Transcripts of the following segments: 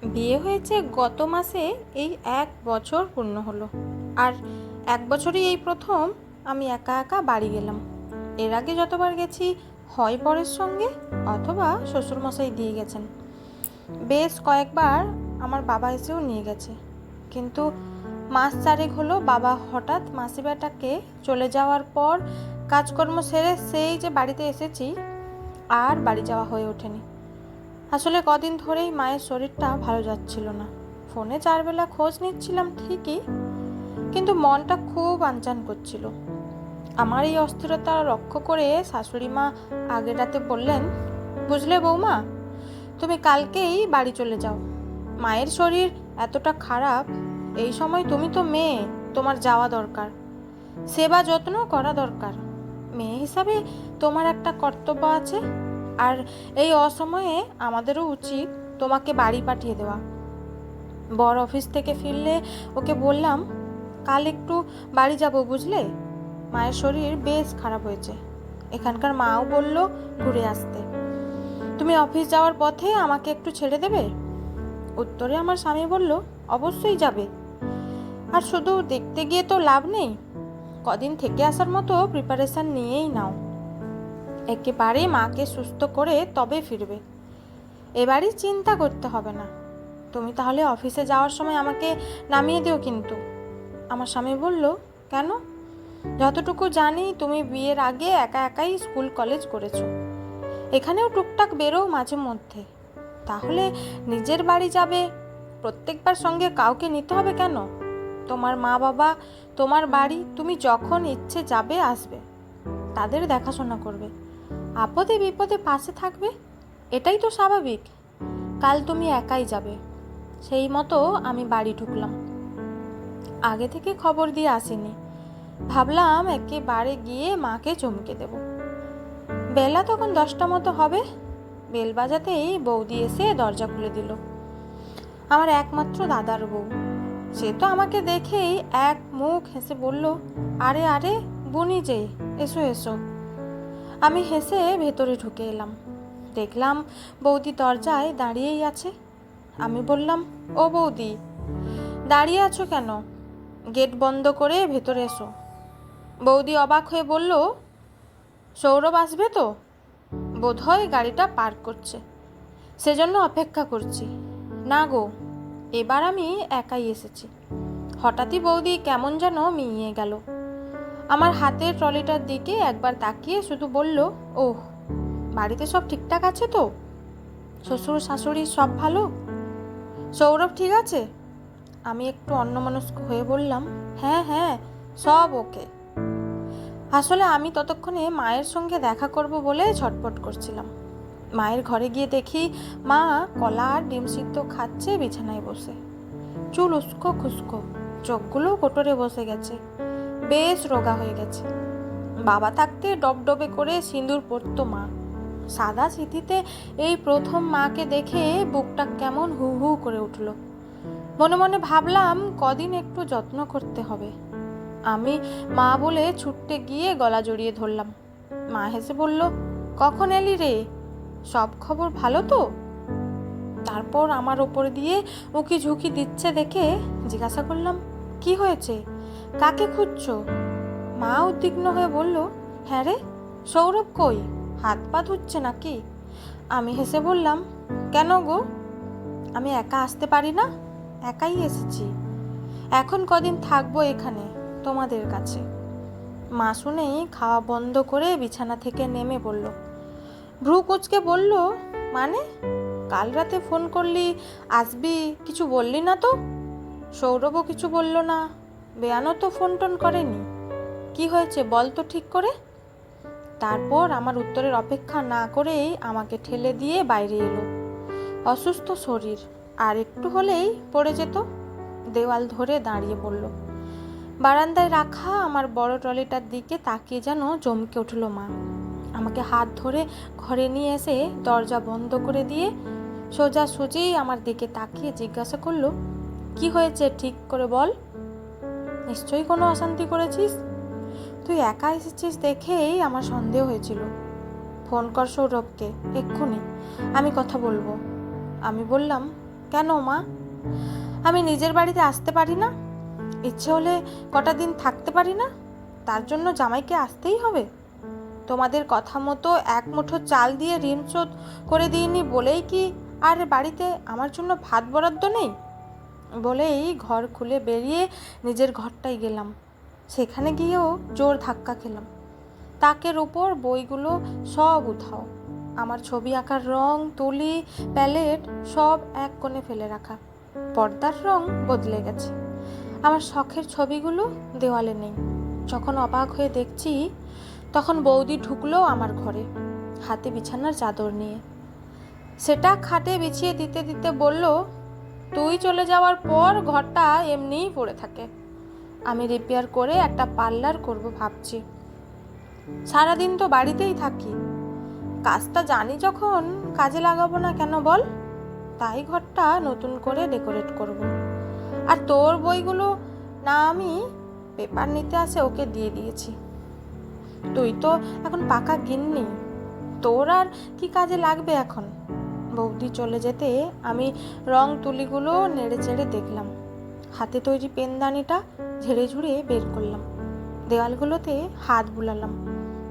বিয়ে হয়েছে গত মাসে, এই 1 বছর পূর্ণ হলো। আর 1 বছরই এই প্রথম আমি একা একা বাড়ি গেলাম। এর আগে যতবার গেছি হয় বরের সঙ্গে অথবা শ্বশুরমশাই দিয়ে গেছেন। বেশ কয়েকবার আমার বাবা এসেও নিয়ে গেছে, কিন্তু মাস 4 হলো বাবা হঠাৎ মাসি বেটাকে চলে যাওয়ার পর কাজকর্ম সেরে সেই যে বাড়িতে এসেছি, আর বাড়ি যাওয়া হয়ে ওঠেনি। আসলে কদিন ধরেই মায়ের শরীরটা ভালো যাচ্ছিল না। ফোনে 4 বেলা খোঁজ নিচ্ছিলাম ঠিকই, কিন্তু মনটা খুব আনচান করছিল। আমার এই অস্থিরতা লক্ষ্য করে শাশুড়ি মা আগের রাতে বললেন, বুঝলে বৌমা, তুমি কালকেই বাড়ি চলে যাও। মায়ের শরীর এতটা খারাপ, এই সময় তুমি তো মেয়ে, তোমার যাওয়া দরকার, সেবা যত্ন করা দরকার। মেয়ে হিসাবে তোমার একটা কর্তব্য আছে, আর এই অসময়ে আমাদেরও উচিত তোমাকে বাড়ি পাঠিয়ে দেওয়া। বর অফিস থেকে ফিরলে ওকে বললাম, কাল একটু বাড়ি যাব, বুঝলে, মায়ের শরীর বেশ খারাপ হয়েছে। এখানকার মাও বলল ঘুরে আসতে। তুমি অফিস যাওয়ার পথে আমাকে একটু ছেড়ে দেবে? উত্তরে আমার স্বামী বলল, অবশ্যই যাবে। আর শুধু দেখতে গিয়ে তো লাভ নেই, কদিন থেকে আসার মতো প্রিপারেশন নিয়েই নাও। একেবারে মাকে সুস্থ করে তবে ফিরবে। এবারই চিন্তা করতে হবে না। তুমি তাহলে অফিসে যাওয়ার সময় আমাকে নামিয়ে দিও কিন্তু। আমার স্বামী বলল, কেন? যতটুকু জানি তুমি বিয়ের আগে একা একাই স্কুল কলেজ করেছো, এখানেও টুকটাক বেরো মাঝে মধ্যে, তাহলে নিজের বাড়ি যাবে, প্রত্যেকবার সঙ্গে কাউকে নিতে হবে কেন? তোমার মা বাবা, তোমার বাড়ি, তুমি যখন ইচ্ছে যাবে আসবে, তাদের দেখাশোনা করবে, আপদে বিপদে পাশে থাকবে, এটাই তো স্বাভাবিক। কাল তুমি একাই যাবে। সেই মতো আমি বাড়ি ঢুকলাম। আগে থেকে খবর দিয়ে আসিনি, ভাবলাম একেবারে গিয়ে মাকে চমকে দেব। বেলা তখন 10টা মতো হবে। বেল বাজাতেই বৌদি এসে দরজা খুলে দিল। আমার একমাত্র দাদার বউ। সে তো আমাকে দেখেই এক মুখ হেসে বলল, আরে আরে বুনি যে, এসো এসো। আমি হেসে ভেতরে ঢুকে এলাম। দেখলাম বৌদি দরজায় দাঁড়িয়েই আছে। আমি বললাম, ও বৌদি, দাঁড়িয়ে আছো কেন? গেট বন্ধ করে ভেতরে এসো। বৌদি অবাক হয়ে বলল, সৌরভ আসবে তো, বোধহয় গাড়িটা পার্ক করছে, সেজন্য অপেক্ষা করছি। না গো, এবার আমি একাই এসেছি। হঠাৎই বৌদি কেমন যেন মিইয়ে গেল। আমার হাতের ট্রলিটার দিকে একবার তাকিয়ে শুধু বলল, ওহ, বাড়িতে সব ঠিকঠাক আছে তো? শ্বশুর শাশুড়ি সব ভালো? সৌরভ ঠিক আছে? আমি একটু অন্যমনস্ক হয়ে বললাম, হ্যাঁ হ্যাঁ, সব ওকে। আসলে আমি ততক্ষণে মায়ের সঙ্গে দেখা করব বলে ছটফট করছিলাম। মায়ের ঘরে গিয়ে দেখি মা কলা আর ডিম সিদ্ধ খাচ্ছে বিছানায় বসে। চুল উস্কো খুস্কো, চোখগুলো কোটরে বসে গেছে, বেশ রোগা হয়ে গেছে। বাবা থাকতে ডবডবে করে সিঁদুর পরতো মা। সাদা সিঁথিতে এই প্রথম মাকে দেখে বুকটা কেমন হু হু করে উঠল। মনে মনে ভাবলাম কদিন একটু যত্ন করতে হবে। আমি মা বলে ছুটতে গিয়ে গলা জড়িয়ে ধরলাম। মা হেসে বলল, কখন এলি রে? সব খবর ভালো তো? তারপর আমার ওপর দিয়ে উকি ঝুঁকি দিচ্ছে দেখে জিজ্ঞাসা করলাম, কি হয়েছে, কাকে খুঁজছো? মা উদ্বিগ্ন হয়ে বলল, হ্যাঁ রে, সৌরভ কই, হাত পা ধুচ্ছে নাকি? আমি হেসে বললাম, কেন গো, আমি একা আসতে পারি না? একাই এসেছি, এখন কদিন থাকবো এখানে তোমাদের কাছে। মা শুনেই খাওয়া বন্ধ করে বিছানা থেকে নেমে পড়ল। ভ্রু কুঁচকে বলল, মানে, কাল রাতে ফোন করলি, আসবি, কিছু বললি না তো? সৌরভও কিছু বলল না, বেয়ানও তো ফোন টোন করেনি। কি হয়েছে বল তো ঠিক করে। তারপর আমার উত্তরের অপেক্ষা না করেই আমাকে ঠেলে দিয়ে বাইরে এলো। অসুস্থ শরীর, আর একটু হলেই পড়ে যেত। দেওয়াল ধরে দাঁড়িয়ে পড়ল। বারান্দায় রাখা আমার বড় ট্রলিটার দিকে তাকিয়ে যেন চমকে উঠল মা। আমাকে হাত ধরে ঘরে নিয়ে এসে দরজা বন্ধ করে দিয়ে সোজাসুজি আমার দিকে তাকিয়ে জিজ্ঞাসা করলো, কি হয়েছে ঠিক করে বল। নিশ্চয়ই কোনো অশান্তি করেছিস? তুই একা এসেছিস দেখেই আমার সন্দেহ হয়েছিল। ফোন কর সৌরভকে এক্ষুনি, আমি কথা বলবো। আমি বললাম, কেন মা? আমি নিজের বাড়িতে আসতে পারি না? ইচ্ছে হলে কটা দিন থাকতে পারি না? তার জন্য জামাইকে আসতেই হবে? তোমাদের কথা মতো এক মুঠো চাল দিয়ে ঋণ শোধ করে দিইনি বলেই কি আর বাড়িতে আমার জন্য ভাত বরাদ্দ নেই? বলেই ঘর খুলে বেরিয়ে নিজের ঘরটাই গেলাম। সেখানে গিয়েও জোর ধাক্কা খেলাম। তাকের উপর বইগুলো সব উধাও। আমার ছবি আঁকার রং, তুলি, প্যালেট সব এক কোণে ফেলে রাখা। পর্দার রং বদলে গেছে। আমার শখের ছবিগুলো দেওয়ালে নেই। যখন অবাক হয়ে দেখছি, তখন বৌদি ঢুকলো আমার ঘরে, হাতে বিছানার চাদর নিয়ে। সেটা খাটে বিছিয়ে দিতে দিতে বলল, তুই চলে যাওয়ার পর ঘরটা এমনিই পড়ে থাকে। আমি রিপেয়ার করে একটা পার্লার করব ভাবছি। সারাদিন তো বাড়িতেই থাকি, কাজটা জানি যখন কাজে লাগাবো না কেন বল? তাই ঘরটা নতুন করে ডেকোরেট করব। আর তোর বইগুলো না আমি পেপার নিতে আসে ওকে দিয়ে দিয়েছি। তুই তো এখন পাকা গিন্নি, তোর আর কি কাজে লাগবে এখন? বৌদি চলে যেতে আমি রং তুলিগুলো নেড়ে চেড়ে দেখলাম। হাতে তৈরি পেনদানিটা ঝেড়ে ঝুড়ে বের করলাম। দেওয়ালগুলোতে হাত বুলালাম।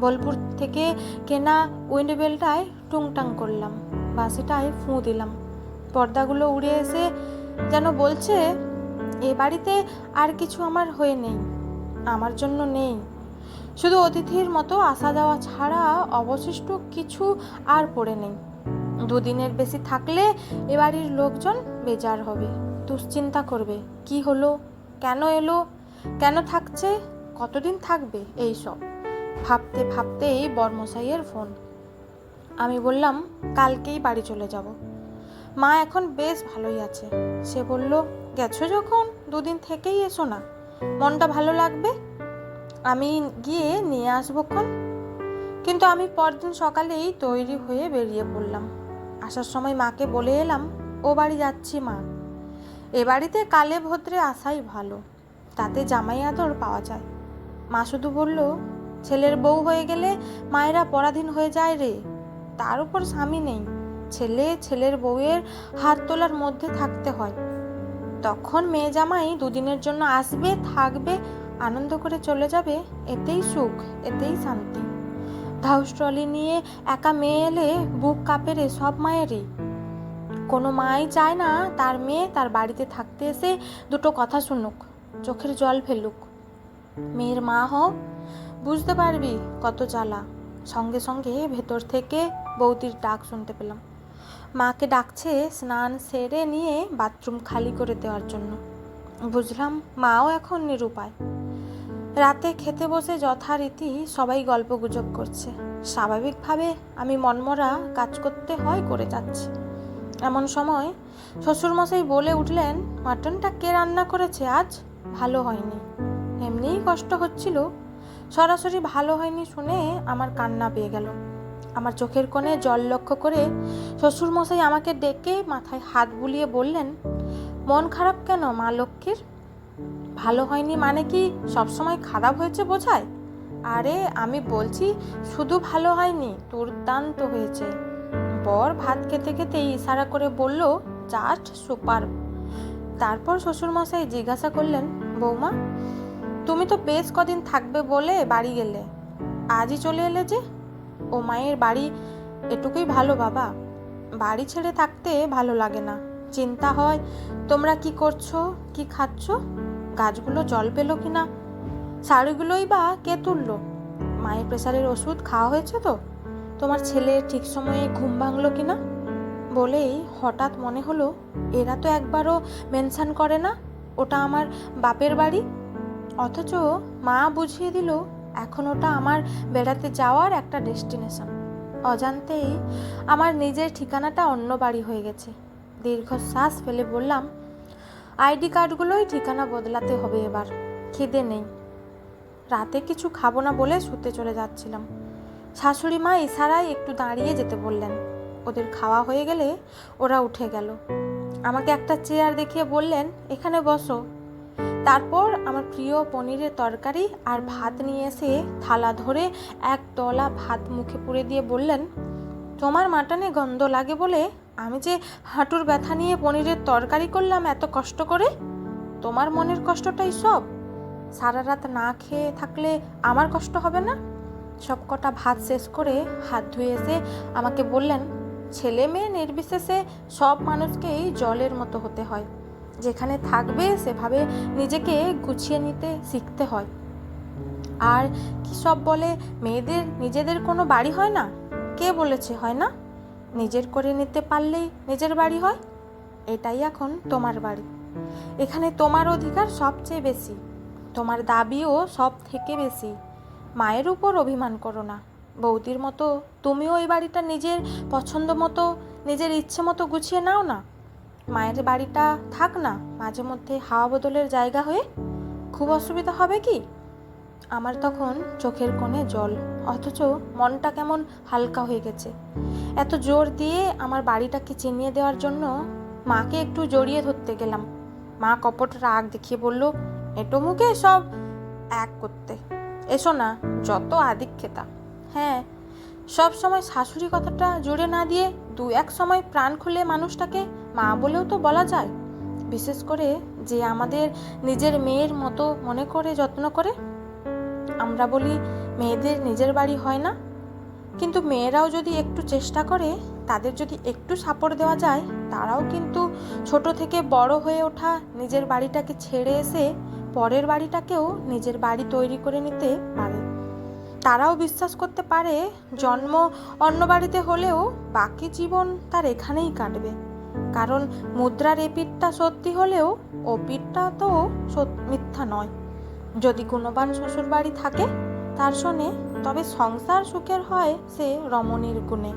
বোলপুর থেকে কেনা উইন্ডোবেলটায় টুংটাং করলাম। বাঁশিটায় ফুঁ দিলাম। পর্দাগুলো উড়ে এসে যেন বলছে, এ বাড়িতে আর কিছু আমার হয়ে নেই, আমার জন্য নেই। শুধু অতিথির মতো আসা যাওয়া ছাড়া অবশিষ্ট কিছু আর পড়ে নেই। দুদিনের বেশি থাকলে এ বাড়ির লোকজন বেজার হবে, দুশ্চিন্তা করবে, কি হলো, কেন এলো, কেন থাকছে, কতদিন থাকবে, এই সব ভাবতে ভাবতেই বরমশাইয়ের ফোন। আমি বললাম, কালকেই বাড়ি চলে যাব। মা এখন বেশ ভালোই আছে। সে বলল, গেছো যখন দুদিন থেকেই এসো না, মনটা ভালো লাগবে, আমি গিয়ে নিয়ে আসবোক্ষণ। কিন্তু আমি পরদিন সকালেই তৈরি হয়ে বেরিয়ে পড়লাম। আসার সময় মাকে বলে এলাম, ও বাড়ি যাচ্ছি মা। এ বাড়িতে কালে ভদ্রে আসাই ভালো, তাতে জামাই আদর পাওয়া যায়। মা শুধু বলল, ছেলের বউ হয়ে গেলে মায়েরা পরাধীন হয়ে যায় রে, তার উপর স্বামী নেই, ছেলে ছেলের বউয়ের হাত তোলার মধ্যে থাকতে হয়। তখন মেয়ে জামাই দুদিনের জন্য আসবে, থাকবে, আনন্দ করে চলে যাবে, এতেই সুখ, এতেই শান্তি। ধাউস ট্রলি নিয়ে একা মেয়ে এলে বুক কাঁপে রে সব মায়েরই। কোনো মাই চায় না তার মেয়ে তার বাড়িতে থাকতে এসে দুটো কথা শুনুক, চোখের জল ফেলুক। মেয়ের মা হও, বুঝতে পারবি কত জ্বালা। সঙ্গে সঙ্গে ভেতর থেকে বৌদির ডাক শুনতে পেলাম। মাকে ডাকছে স্নান সেরে নিয়ে বাথরুম খালি করে দেওয়ার জন্য। বুঝলাম মাও এখন নিরুপায়। রাতে খেতে বসে যথারীতি সবাই গল্পগুজব করছে। স্বাভাবিকভাবে আমি মনমরা কাজ করতে হয় করে যাচ্ছি। এমন সময় শ্বশুরমশাই বলে উঠলেন, মাটনটা কে রান্না করেছে আজ? ভালো হয়নি। এমনিই কষ্ট হচ্ছিল, সরাসরি ভালো হয়নি শুনে আমার কান্না পেয়ে গেল। আমার চোখের কোণে জল লক্ষ্য করে শ্বশুরমশাই আমাকে ডেকে মাথায় হাত বুলিয়ে বললেন, মন খারাপ কেন মা লক্ষ্মীর? ভালো হয়নি মানে কি সবসময় খারাপ হয়েছে বোঝায়? আরে আমি বলছি শুধু ভালো হয়নি, দুর্দান্ত হয়েছে। বর ভাত খেতে খেতেই ইশারা করে বলল, জাস্ট সুপার। তারপর শ্বশুরমশাই জিজ্ঞাসা করলেন, বৌমা তুমি তো বেশ কদিন থাকবে বলে বাড়ি গেলে, আজই চলে এলে যে? ও মায়ের বাড়ি এটুকুই ভালো বাবা, বাড়ি ছেড়ে থাকতে ভালো লাগে না। চিন্তা হয় তোমরা কি করছো, কি খাচ্ছ, গাছগুলো জল পেলো কিনা, শাড়িগুলোই বা কে তুললো, মায়ের প্রেসারের ওষুধ খাওয়া হয়েছে তো, তোমার ছেলে ঠিক সময়ে ঘুম ভাঙলো কিনা। বলেই হঠাৎ মনে হলো, এরা তো একবারও মেনশন করে না ওটা আমার বাপের বাড়ি, অথচ মা বুঝিয়ে দিল এখন ওটা আমার বেড়াতে যাওয়ার একটা ডেস্টিনেশন। অজান্তেই আমার নিজের ঠিকানাটা অন্য বাড়ি হয়ে গেছে। দীর্ঘশ্বাস ফেলে বললাম, আইডি কার্ডগুলোই ঠিকানা বদলাতে হবে এবার। খিদে নেই, রাতে কিছু খাবো না বলে শুতে চলে যাচ্ছিলাম। শাশুড়ি মা ইশারায় একটু দাঁড়িয়ে যেতে বললেন। ওদের খাওয়া হয়ে গেলে ওরা উঠে গেল। আমাকে একটা চেয়ার দেখিয়ে বললেন, এখানে বসো। তারপর আমার প্রিয় পনিরের তরকারি আর ভাত নিয়ে এসে থালা ধরে এক তলা ভাত মুখে পুরে দিয়ে বললেন, তোমার মাটনে গন্ধ লাগে বলে আমি যে হাঁটুর ব্যথা নিয়ে পনিরের তরকারি করলাম এত কষ্ট করে, তোমার মনের কষ্টটাই সব? সারা রাত না খেয়ে থাকলে আমার কষ্ট হবে না? সব কটা ভাত শেষ করে হাত ধুয়ে এসে আমাকে বললেন, ছেলে মেয়ে নির্বিশেষে সব মানুষকেই জলের মতো হতে হয়। যেখানে থাকবে সেভাবে নিজেকে গুছিয়ে নিতে শিখতে হয়। আর কি সব বলে মেয়েদের নিজেদের কোনো বাড়ি হয় না? কে বলেছে হয় না? নিজের করে নিতে পারলেই নিজের বাড়ি হয়। এটাই এখন তোমার বাড়ি। এখানে তোমার অধিকার সবচেয়ে বেশি, তোমার দাবিও সব থেকে বেশি। মায়ের উপর অভিমান করো না। বৌদির মতো তুমিও এই বাড়িটা নিজের পছন্দ মতো, নিজের ইচ্ছে মতো গুছিয়ে নাও না। মায়ের বাড়িটা থাক না মাঝে মধ্যে হাওয়া বদলের জায়গা হয়ে। খুব অসুবিধা হবে কি? আমার তখন চোখের কোণে জল, অথচ মনটা কেমন হালকা হয়ে গেছে। এত জোর দিয়ে আমার বাড়িটাকে চিনিয়ে দেওয়ার জন্য মাকে একটু জড়িয়ে ধরতে গেলাম। মা কপট রাগ দেখিয়ে বলল, এটো মুখে সব এক করতে এসো না, যত আদিক্ষেতা। হ্যাঁ, সব সময় শাশুড়ি কথাটা জুড়ে না দিয়ে দু এক সময় প্রাণ খুলে মানুষটাকে মা বলেও তো বলা যায়। বিশেষ করে যে আমাদের নিজের মেয়ের মতো মনে করে যত্ন করে। আমরা বলি মেয়েদের নিজের বাড়ি হয় না, কিন্তু মেয়েরাও যদি একটু চেষ্টা করে, তাদের যদি একটু সাপোর্ট দেওয়া যায়, তারাও কিন্তু ছোট থেকে বড় হয়ে ওঠা নিজের বাড়িটাকে ছেড়ে এসে পরের বাড়িটাকেও নিজের বাড়ি তৈরি করে নিতে পারে। তারাও বিশ্বাস করতে পারে জন্ম অন্য বাড়িতে হলেও বাকি জীবন তার এখানেই কাটবে। কারণ মুদ্রার এ পিঠটা সত্যি হলেও ও পিঠটা তো মিথ্যা নয়। যদি গুণবান শ্বশুর বাড়ি থাকে তার শোনে, তবে সংসার সুখের হয় সে রমণীর গুণে।